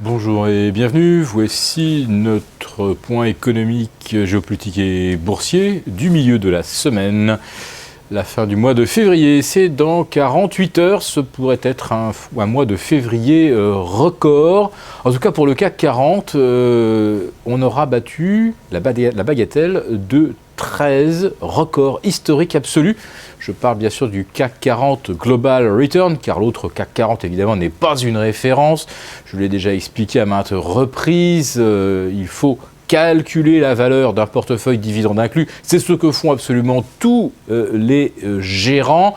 Bonjour et bienvenue, voici notre point économique, géopolitique et boursier du milieu de la semaine. La fin du mois de février, c'est dans 48 heures, ce pourrait être un mois de février record. En tout cas pour le CAC 40, on aura battu la bagatelle de 13 records historiques absolus. Je parle bien sûr du CAC 40 Global Return, car l'autre CAC 40 évidemment n'est pas une référence. Je l'ai déjà expliqué à maintes reprises, il faut calculer la valeur d'un portefeuille dividende inclus. C'est ce que font absolument tous les gérants.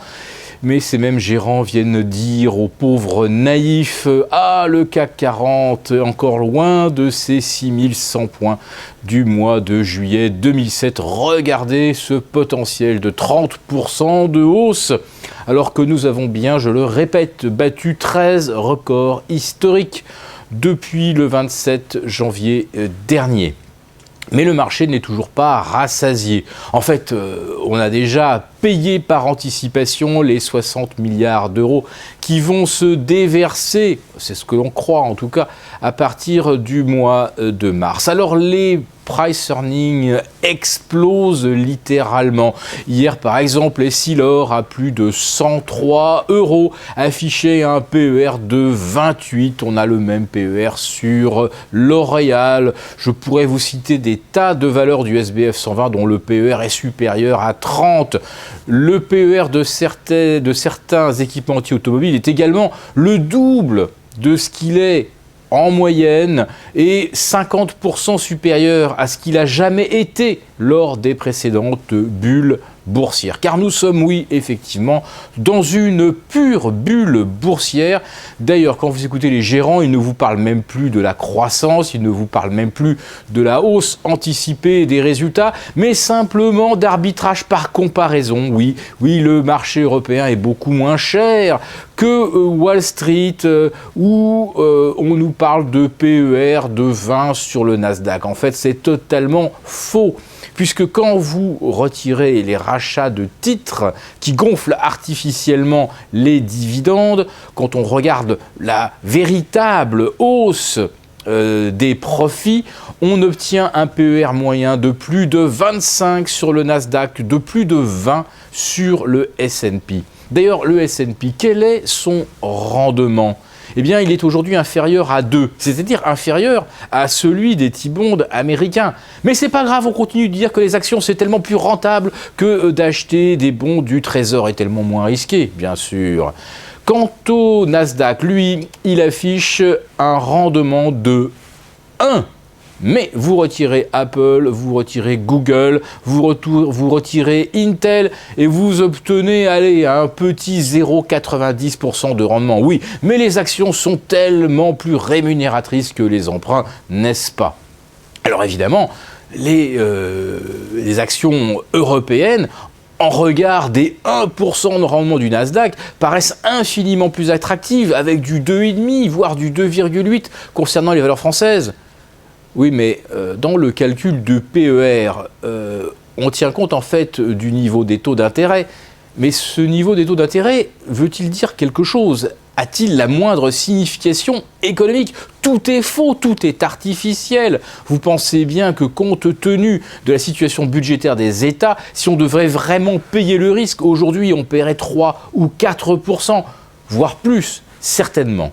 Mais ces mêmes gérants viennent dire aux pauvres naïfs « Ah, le CAC 40, encore loin de ses 6100 points du mois de juillet 2007. Regardez ce potentiel de 30% de hausse !» Alors que nous avons bien, je le répète, battu 13 records historiques depuis le 27 janvier dernier. Mais le marché n'est toujours pas rassasié. En fait, on a déjà payé par anticipation les 60 milliards d'euros qui vont se déverser, c'est ce que l'on croit en tout cas, à partir du mois de mars. Alors les price earnings explosent littéralement. Hier par exemple, Essilor a plus de 103 € affiché un PER de 28. On a le même PER sur L'Oréal. Je pourrais vous citer des tas de valeurs du SBF 120 dont le PER est supérieur à 30. Le PER de certains équipementiers automobiles est également le double de ce qu'il est en moyenne et 50% supérieur à ce qu'il a jamais été lors des précédentes bulles boursières. Car nous sommes, oui, effectivement, dans une pure bulle boursière. D'ailleurs, quand vous écoutez les gérants, ils ne vous parlent même plus de la croissance, ils ne vous parlent même plus de la hausse anticipée des résultats, mais simplement d'arbitrage par comparaison. Oui, le marché européen est beaucoup moins cher que Wall Street, où on nous parle de PER de 20 sur le Nasdaq. En fait, c'est totalement faux. Puisque quand vous retirez les rachats de titres qui gonflent artificiellement les dividendes, quand on regarde la véritable hausse des profits, on obtient un PER moyen de plus de 25 sur le Nasdaq, de plus de 20 sur le S&P. D'ailleurs, le S&P, quel est son rendement ? Eh bien, il est aujourd'hui inférieur à 2, c'est-à-dire inférieur à celui des T-bonds américains. Mais c'est pas grave, on continue de dire que les actions, c'est tellement plus rentable que d'acheter des bons du Trésor et tellement moins risqué, bien sûr. Quant au Nasdaq, lui, il affiche un rendement de 1. Mais vous retirez Apple, vous retirez Google, vous retirez Intel et vous obtenez un petit 0,90% de rendement. Oui, mais les actions sont tellement plus rémunératrices que les emprunts, n'est-ce pas? Alors évidemment, les actions européennes, en regard des 1% de rendement du Nasdaq, paraissent infiniment plus attractives, avec du 2,5, voire du 2,8 concernant les valeurs françaises. Oui, mais dans le calcul de PER, on tient compte en fait du niveau des taux d'intérêt. Mais ce niveau des taux d'intérêt veut-il dire quelque chose? A-t-il la moindre signification économique? Tout est faux, tout est artificiel. Vous pensez bien que compte tenu de la situation budgétaire des États, si on devrait vraiment payer le risque, aujourd'hui on paierait 3 ou 4%, voire plus, certainement.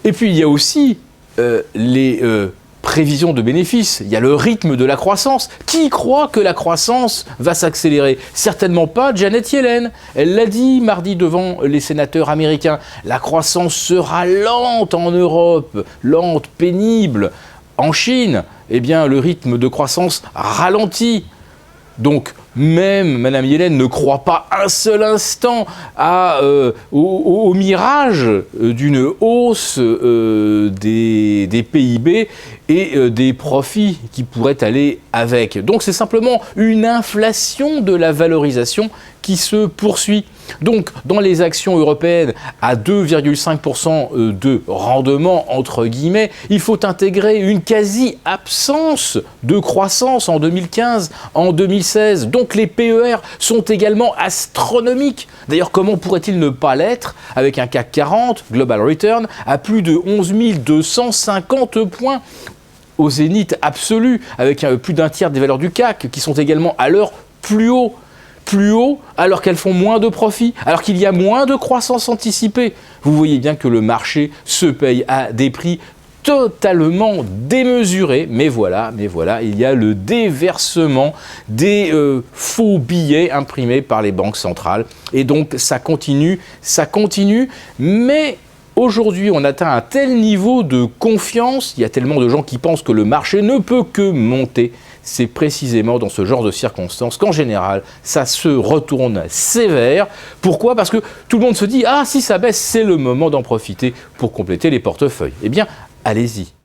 Et puis il y a aussi les prévisions de bénéfices, il y a le rythme de la croissance. Qui croit que la croissance va s'accélérer? Certainement pas Janet Yellen. Elle l'a dit mardi devant les sénateurs américains. La croissance sera lente en Europe, lente, pénible. En Chine, eh bien, le rythme de croissance ralentit. Donc, même Mme Yellen ne croit pas un seul instant au mirage d'une hausse des PIB et des profits qui pourraient aller avec. Donc c'est simplement une inflation de la valorisation qui se poursuit. Donc, dans les actions européennes à 2,5% de rendement, entre guillemets, il faut intégrer une quasi-absence de croissance en 2015, en 2016. Donc, les PER sont également astronomiques. D'ailleurs, comment pourrait-il ne pas l'être avec un CAC 40, Global Return, à plus de 11 250 points au zénith absolu, avec plus d'un tiers des valeurs du CAC qui sont également à leur plus haut alors qu'elles font moins de profits, alors qu'il y a moins de croissance anticipée. Vous voyez bien que le marché se paye à des prix totalement démesurés, mais voilà, il y a le déversement des faux billets imprimés par les banques centrales, et donc ça continue, mais aujourd'hui, on atteint un tel niveau de confiance, il y a tellement de gens qui pensent que le marché ne peut que monter. C'est précisément dans ce genre de circonstances qu'en général, ça se retourne sévère. Pourquoi ? Parce que tout le monde se dit « Ah, si ça baisse, c'est le moment d'en profiter pour compléter les portefeuilles. » Eh bien, allez-y.